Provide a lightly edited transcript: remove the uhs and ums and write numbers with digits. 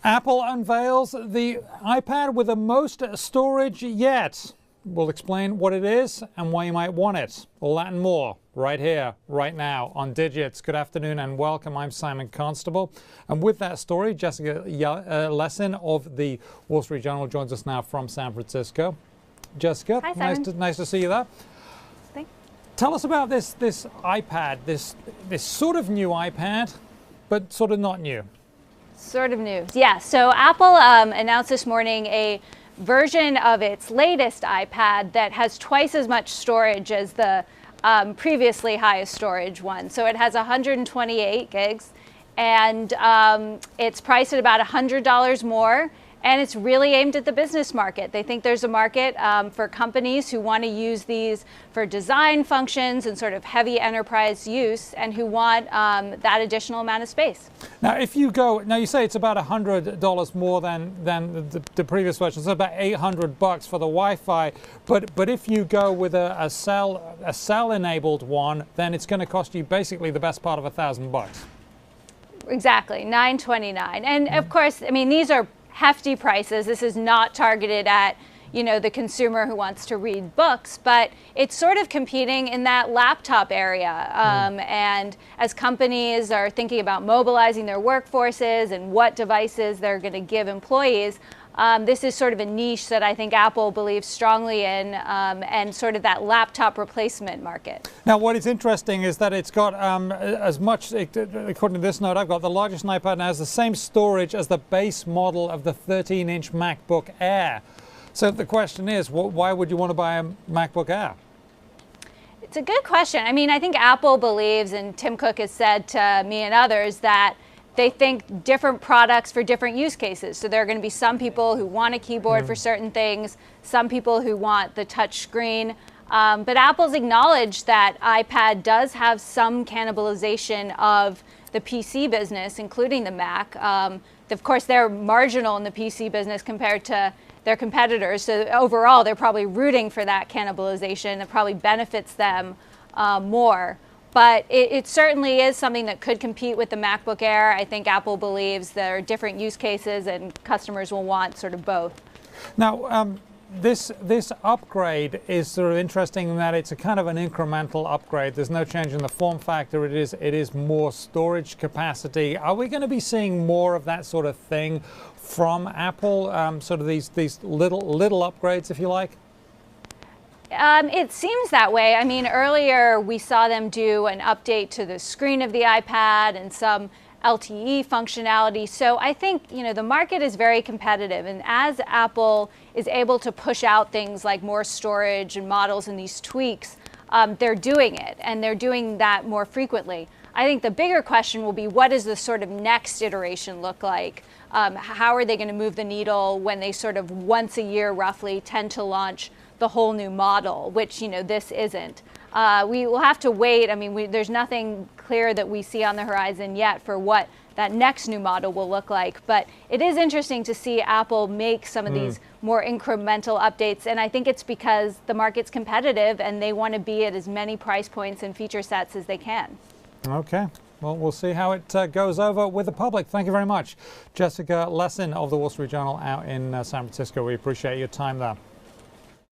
Apple unveils the iPad with the most storage yet. We'll explain what it is and why you might want it. All that and more right here, right now on Digits. Good afternoon and welcome. I'm Simon Constable. And with that story, Jessica Lessin of the Wall Street Journal joins us now from San Francisco. Jessica, hi, Simon. Nice to see you there. Thanks. Tell us about this iPad, this sort of new iPad, but sort of not new. Sort of new. Yeah, so Apple announced this morning a version of its latest iPad that has twice as much storage as the previously highest storage one. So it has 128 gigs, and it's priced at about $100 more. And it's really aimed at the business market. They think there's a market for companies who want to use these for design functions and sort of heavy enterprise use, and who want that additional amount of space. Now, if you go, now you say it's about $100 more than the previous version, so about $800 for the Wi-Fi. But if you go with a cell-enabled one, then it's going to cost you basically the best part of $1,000. Exactly, $929. And of course, I mean, these are hefty prices. This is not targeted at, you know, the consumer who wants to read books, but it's sort of competing in that laptop area. And as companies are thinking about mobilizing their workforces and what devices they're going to give employees, this is sort of a niche that I think Apple believes strongly in, and sort of that laptop replacement market. Now, what is interesting is that it's got as much, according to this note I've got, the largest iPad now has the same storage as the base model of the 13-inch MacBook Air. So the question is, why would you want to buy a MacBook Air? It's a good question. I mean, I think Apple believes, and Tim Cook has said to me and others, that they think different products for different use cases. So there are going to be some people who want a keyboard for certain things, some people who want the touch screen. But Apple's acknowledged that iPad does have some cannibalization of the PC business, including the Mac. Of course, they're marginal in the PC business compared to their competitors. So overall, they're probably rooting for that cannibalization. That probably benefits them more. But it certainly is something that could compete with the MacBook Air. I think Apple believes there are different use cases and customers will want sort of both. Now, this upgrade is sort of interesting in that it's a kind of an incremental upgrade. There's no change in the form factor. It is more storage capacity. Are we going to be seeing more of that sort of thing from Apple? Sort of these little upgrades, if you like? It seems that way. I mean, earlier we saw them do an update to the screen of the iPad and some LTE functionality. So I think, you know, the market is very competitive. And as Apple is able to push out things like more storage and models and these tweaks, they're doing it. And they're doing that more frequently. I think the bigger question will be, what does the sort of next iteration look like? How are they going to move the needle when they sort of once a year roughly tend to launch the whole new model, which, you know, this isn't. We will have to wait. I mean, there's nothing clear that we see on the horizon yet for what that next new model will look like. But it is interesting to see Apple make some of these more incremental updates. And I think it's because the market's competitive and they want to be at as many price points and feature sets as they can. Okay. Well, we'll see how it goes over with the public. Thank you very much. Jessica Lessin of the Wall Street Journal out in San Francisco. We appreciate your time there.